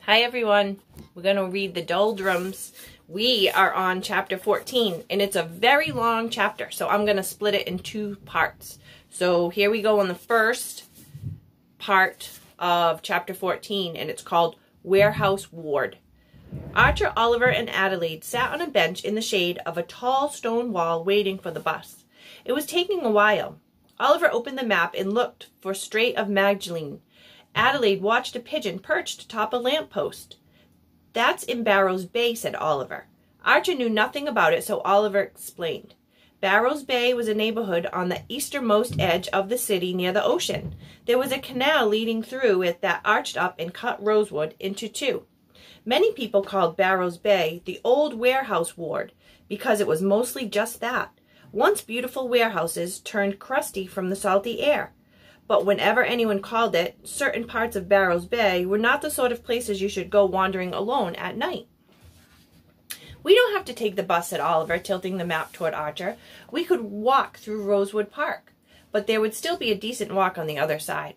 Hi everyone, we're going to read the Doldrums. We are on chapter 14 and it's a very long chapter, so I'm going to split it in two parts. So here we go on the first part of chapter 14 and it's called Warehouse Ward. Archer, Oliver, and Adelaide sat on a bench in the shade of a tall stone wall waiting for the bus. It was taking a while. Oliver opened the map and looked for Strait of Magdalene. Adelaide watched a pigeon perched atop a lamppost. "That's in Barrows Bay," said Oliver. Archer knew nothing about it, so Oliver explained. Barrows Bay was a neighborhood on the easternmost edge of the city near the ocean. There was a canal leading through it that arched up and cut Rosewood into two. Many people called Barrows Bay the old warehouse ward because it was mostly just that. Once beautiful warehouses turned crusty from the salty air. But whenever anyone called it, certain parts of Barrows Bay were not the sort of places you should go wandering alone at night. "We don't have to take the bus," said Oliver, tilting the map toward Archer. "We could walk through Rosewood Park, but there would still be a decent walk on the other side."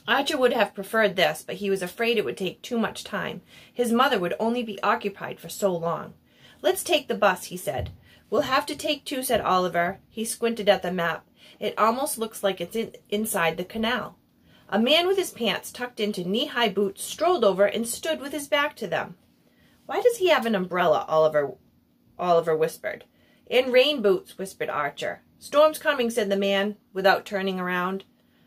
Archer would have preferred this, but he was afraid it would take too much time. His mother would only be occupied for so long. "Let's take the bus," he said. "We'll have to take two," said Oliver. He squinted at the map. "It almost looks like it's inside the canal." A man with his pants tucked into knee-high boots strolled over and stood with his back to them. "Why does he have an umbrella?" Oliver whispered. "And rain boots," whispered Archer. "Storm's coming," said the man, without turning around.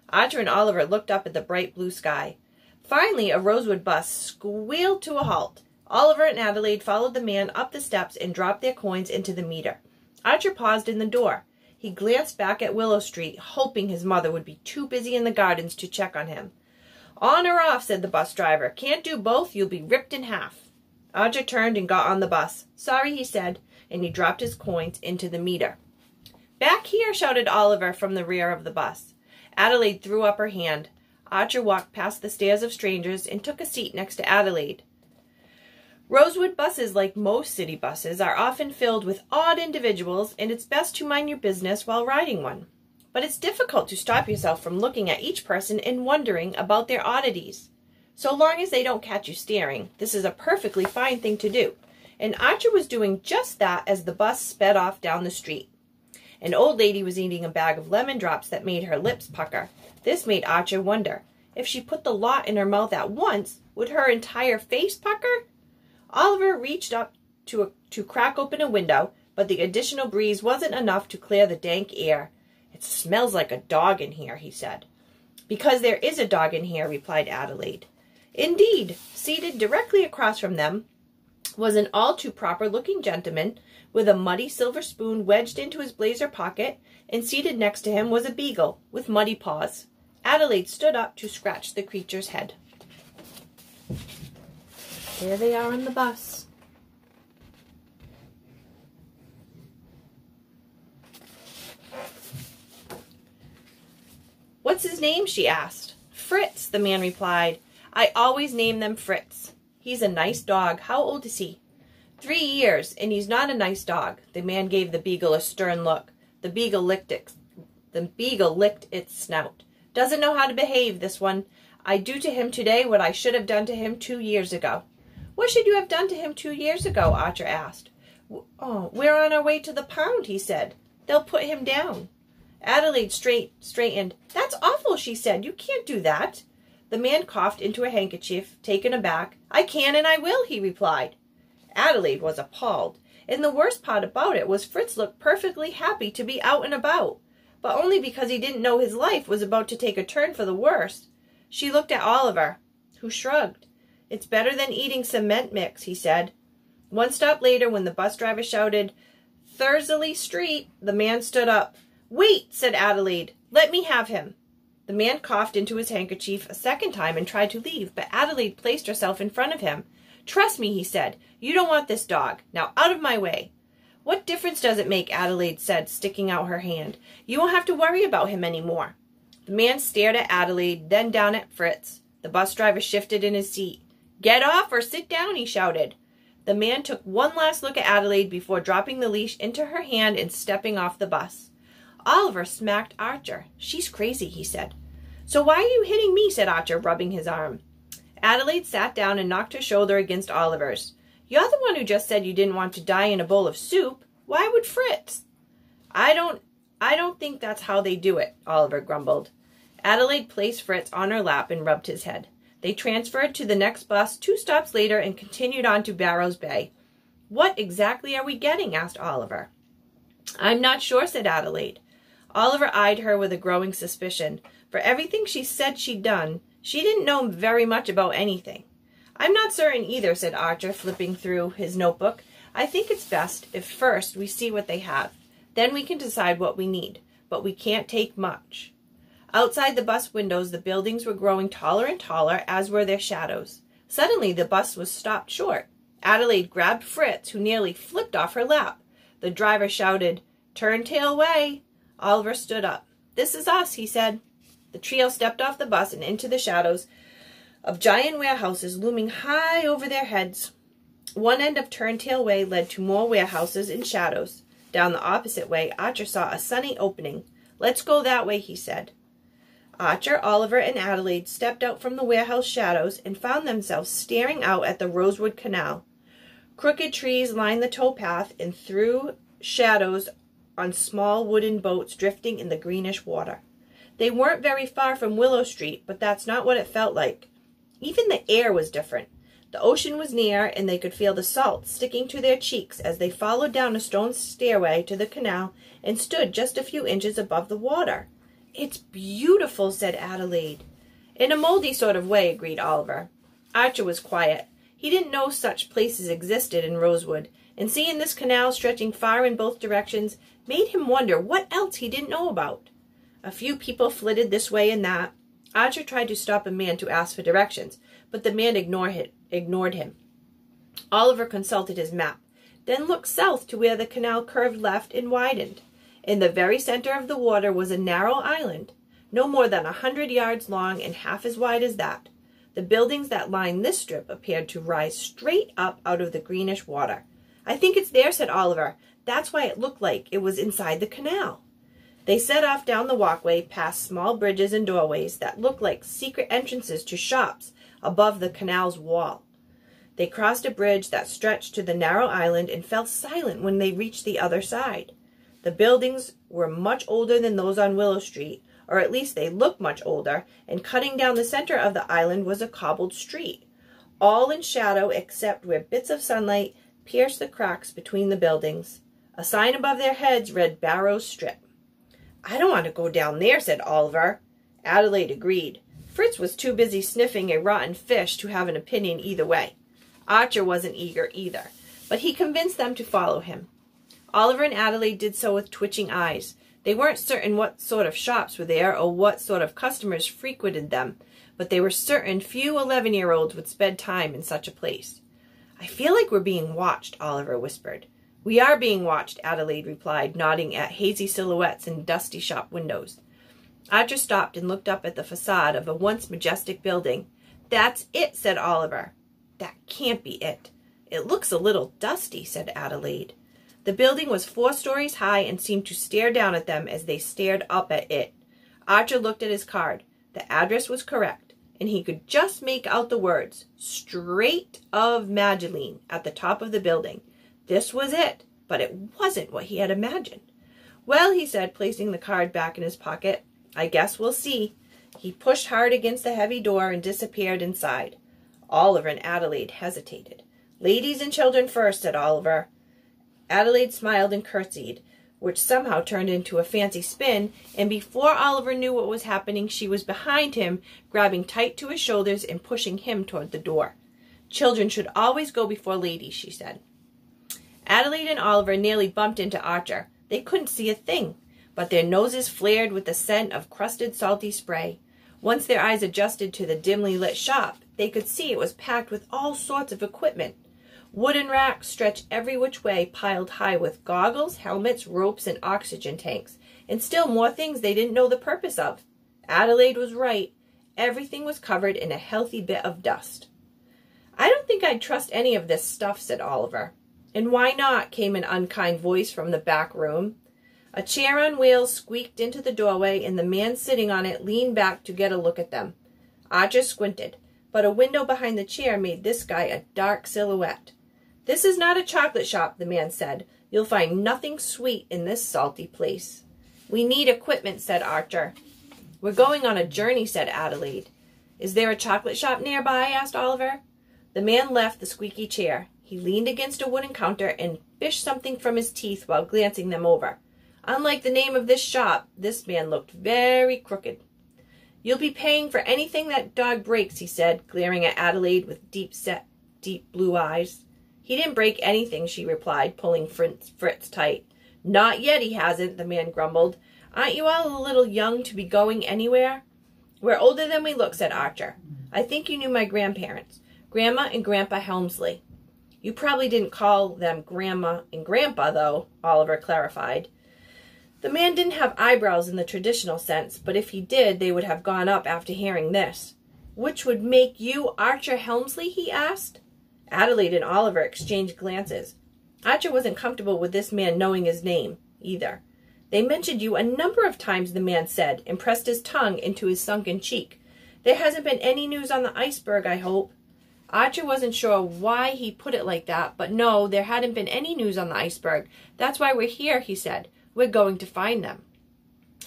Archer and Oliver looked up at the bright blue sky. Finally, a Rosewood bus squealed to a halt. Oliver and Adelaide followed the man up the steps and dropped their coins into the meter. Archer paused in the door. He glanced back at Willow Street, hoping his mother would be too busy in the gardens to check on him. "On or off," said the bus driver. "Can't do both. You'll be ripped in half." Archer turned and got on the bus. "Sorry," he said, and he dropped his coins into the meter. "Back here," shouted Oliver from the rear of the bus. Adelaide threw up her hand. Archer walked past the stares of strangers and took a seat next to Adelaide. Rosewood buses, like most city buses, are often filled with odd individuals, and it's best to mind your business while riding one. But it's difficult to stop yourself from looking at each person and wondering about their oddities. So long as they don't catch you staring, this is a perfectly fine thing to do, and Archer was doing just that as the bus sped off down the street. An old lady was eating a bag of lemon drops that made her lips pucker. This made Archer wonder, if she put the lot in her mouth at once, would her entire face pucker? Oliver reached up to crack open a window, but the additional breeze wasn't enough to clear the dank air. "It smells like a dog in here," he said. "Because there is a dog in here," replied Adelaide. Indeed, seated directly across from them was an all-too-proper-looking gentleman with a muddy silver spoon wedged into his blazer pocket, and seated next to him was a beagle with muddy paws. Adelaide stood up to scratch the creature's head. There they are on the bus. "What's his name?" she asked. "Fritz," the man replied. "I always name them Fritz. He's a nice dog. How old is he?" 3 years, and he's not a nice dog." The man gave the beagle a stern look. The beagle licked its snout. "Doesn't know how to behave, this one. I do to him today what I should have done to him 2 years ago." "What should you have done to him 2 years ago?" Archer asked. "We're on our way to the pound," he said. "They'll put him down." Adelaide straightened. "That's awful," she said. "You can't do that." The man coughed into a handkerchief, taken aback. "I can and I will," he replied. Adelaide was appalled, and the worst part about it was Fritz looked perfectly happy to be out and about, but only because he didn't know his life was about to take a turn for the worse. She looked at Oliver, who shrugged. "It's better than eating cement mix," he said. One stop later, when the bus driver shouted, "Thursley Street," the man stood up. "Wait," said Adelaide. "Let me have him." The man coughed into his handkerchief a second time and tried to leave, but Adelaide placed herself in front of him. "Trust me," he said. "You don't want this dog. Now out of my way." "What difference does it make?" Adelaide said, sticking out her hand. "You won't have to worry about him any more." The man stared at Adelaide, then down at Fritz. The bus driver shifted in his seat. "Get off or sit down," he shouted. The man took one last look at Adelaide before dropping the leash into her hand and stepping off the bus. Oliver smacked Archer. "She's crazy," he said. "So why are you hitting me?" said Archer, rubbing his arm. Adelaide sat down and knocked her shoulder against Oliver's. "You're the one who just said you didn't want to die in a bowl of soup. Why would Fritz?" I don't think that's how they do it," Oliver grumbled. Adelaide placed Fritz on her lap and rubbed his head. They transferred to the next bus 2 stops later and continued on to Barrows Bay. "What exactly are we getting?" asked Oliver. "I'm not sure," said Adelaide. Oliver eyed her with a growing suspicion. For everything she said she'd done, she didn't know very much about anything. "I'm not certain either," said Archer, flipping through his notebook. "I think it's best if first we see what they have. Then we can decide what we need, but we can't take much." Outside the bus windows, the buildings were growing taller and taller, as were their shadows. Suddenly, the bus was stopped short. Adelaide grabbed Fritz, who nearly flipped off her lap. The driver shouted, "Turn tail way." Oliver stood up. "This is us," he said. The trio stepped off the bus and into the shadows of giant warehouses looming high over their heads. One end of Turntail Way led to more warehouses in shadows. Down the opposite way, Archer saw a sunny opening. "Let's go that way," he said. Archer, Oliver, and Adelaide stepped out from the warehouse shadows and found themselves staring out at the Rosewood Canal. Crooked trees lined the towpath and threw shadows on small wooden boats drifting in the greenish water. They weren't very far from Willow Street, but that's not what it felt like. Even the air was different. The ocean was near, and they could feel the salt sticking to their cheeks as they followed down a stone stairway to the canal and stood just a few inches above the water. "It's beautiful," said Adelaide. "In a moldy sort of way," agreed Oliver. Archer was quiet. He didn't know such places existed in Rosewood, and seeing this canal stretching far in both directions made him wonder what else he didn't know about. A few people flitted this way and that. Archer tried to stop a man to ask for directions, but the man ignored him. Oliver consulted his map, then looked south to where the canal curved left and widened. In the very center of the water was a narrow island, no more than 100 yards long and half as wide as that. The buildings that lined this strip appeared to rise straight up out of the greenish water. "I think it's there," said Oliver. "That's why it looked like it was inside the canal." They set off down the walkway past small bridges and doorways that looked like secret entrances to shops above the canal's wall. They crossed a bridge that stretched to the narrow island and fell silent when they reached the other side. The buildings were much older than those on Willow Street, or at least they looked much older, and cutting down the center of the island was a cobbled street, all in shadow except where bits of sunlight pierced the cracks between the buildings. A sign above their heads read Barrows Strip. "I don't want to go down there," said Oliver. Adelaide agreed. Fritz was too busy sniffing a rotten fish to have an opinion either way. Archer wasn't eager either, but he convinced them to follow him. Oliver and Adelaide did so with twitching eyes. They weren't certain what sort of shops were there or what sort of customers frequented them, but they were certain few 11-year-olds would spend time in such a place. "I feel like we're being watched," Oliver whispered. "We are being watched," Adelaide replied, nodding at hazy silhouettes in dusty shop windows. Archer stopped and looked up at the facade of a once majestic building. "That's it," said Oliver. "That can't be it. It looks a little dusty," said Adelaide. The building was 4 stories high and seemed to stare down at them as they stared up at it. Archer looked at his card. The address was correct, and he could just make out the words, "Strait of Magdalene," at the top of the building. This was it, but it wasn't what he had imagined. "Well," he said, placing the card back in his pocket, "I guess we'll see." He pushed hard against the heavy door and disappeared inside. Oliver and Adelaide hesitated. "Ladies and children first," said Oliver. Adelaide smiled and curtsied, which somehow turned into a fancy spin, and before Oliver knew what was happening, she was behind him, grabbing tight to his shoulders and pushing him toward the door. "Children should always go before ladies," she said. Adelaide and Oliver nearly bumped into Archer. They couldn't see a thing, but their noses flared with the scent of crusted salty spray. Once their eyes adjusted to the dimly lit shop, they could see it was packed with all sorts of equipment. Wooden racks stretched every which way, piled high with goggles, helmets, ropes, and oxygen tanks, and still more things they didn't know the purpose of. Adelaide was right. Everything was covered in a healthy bit of dust. "I don't think I'd trust any of this stuff," said Oliver. "And why not?" came an unkind voice from the back room. A chair on wheels squeaked into the doorway, and the man sitting on it leaned back to get a look at them. Archer squinted. but a window behind the chair made this guy a dark silhouette. "This is not a chocolate shop," the man said. "You'll find nothing sweet in this salty place." "We need equipment," said Archer. "We're going on a journey," said Adelaide. "Is there a chocolate shop nearby?" asked Oliver. The man left the squeaky chair. He leaned against a wooden counter and fished something from his teeth while glancing them over. Unlike the name of this shop, this man looked very crooked. "You'll be paying for anything that dog breaks," he said, glaring at Adelaide with deep-set, deep blue eyes. "He didn't break anything," she replied, pulling Fritz tight. "Not yet he hasn't," the man grumbled. "Aren't you all a little young to be going anywhere?" "We're older than we look," said Archer. "I think you knew my grandparents, Grandma and Grandpa Helmsley." "You probably didn't call them Grandma and Grandpa, though," Oliver clarified. The man didn't have eyebrows in the traditional sense, but if he did, they would have gone up after hearing this. "Which would make you Archer Helmsley?" he asked. Adelaide and Oliver exchanged glances. Archer wasn't comfortable with this man knowing his name, either. "They mentioned you a number of times," the man said, and pressed his tongue into his sunken cheek. "There hasn't been any news on the iceberg, I hope." Archer wasn't sure why he put it like that, but no, there hadn't been any news on the iceberg. "That's why we're here," he said. "We're going to find them."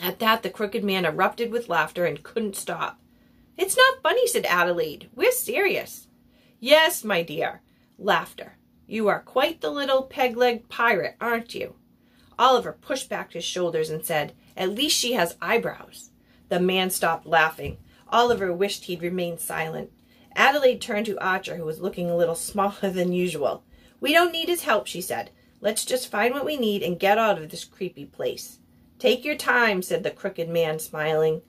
At that, the crooked man erupted with laughter and couldn't stop. "It's not funny," said Adelaide. "We're serious." "Yes, my dear." Laughter. "You are quite the little peg-legged pirate, aren't you?" Oliver pushed back his shoulders and said, "At least she has eyebrows." The man stopped laughing. Oliver wished he'd remained silent. Adelaide turned to Archer, who was looking a little smaller than usual. "We don't need his help," she said. "Let's just find what we need and get out of this creepy place." "Take your time," said the crooked man, smiling.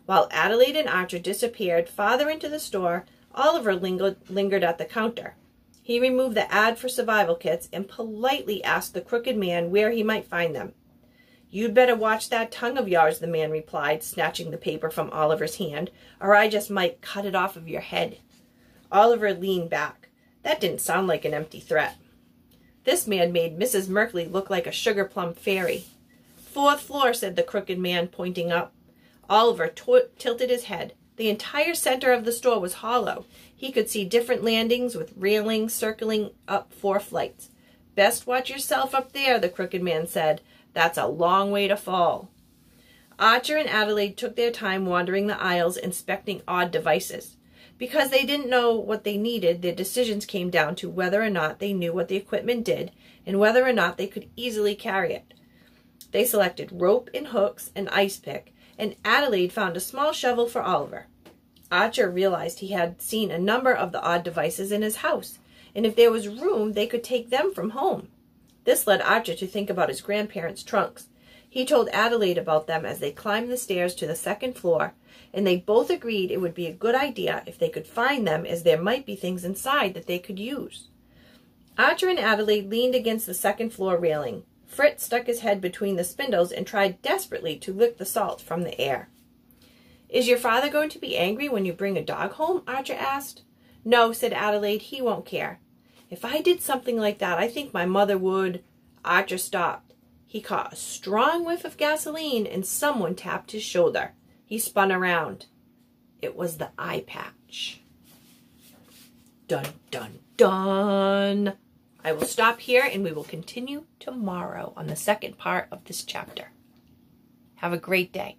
While Adelaide and Archer disappeared farther into the store, Oliver lingered at the counter. He removed the ad for survival kits and politely asked the crooked man where he might find them. "You'd better watch that tongue of yours," the man replied, snatching the paper from Oliver's hand, "or I just might cut it off of your head." Oliver leaned back. That didn't sound like an empty threat. This man made Mrs. Merkley look like a sugar-plum fairy. "Fourth floor," said the crooked man, pointing up. Oliver tilted his head. The entire center of the store was hollow. He could see different landings with railings circling up 4 flights. "Best watch yourself up there," the crooked man said. "That's a long way to fall." Archer and Adelaide took their time wandering the aisles, inspecting odd devices. Because they didn't know what they needed, their decisions came down to whether or not they knew what the equipment did and whether or not they could easily carry it. They selected rope and hooks, an ice pick, and Adelaide found a small shovel for Oliver. Archer realized he had seen a number of the odd devices in his house, and if there was room, they could take them from home. This led Archer to think about his grandparents' trunks. He told Adelaide about them as they climbed the stairs to the 2nd floor, and they both agreed it would be a good idea if they could find them, as there might be things inside that they could use. Archer and Adelaide leaned against the 2nd floor railing. Fritz stuck his head between the spindles and tried desperately to lick the salt from the air. "Is your father going to be angry when you bring a dog home?" Archer asked. "No," said Adelaide. "He won't care." "If I did something like that, I think my mother would—" Archer stopped. He caught a strong whiff of gasoline and someone tapped his shoulder. He spun around. It was the eye patch. Dun, dun, dun. I will stop here and we will continue tomorrow on the 2nd part of this chapter. Have a great day.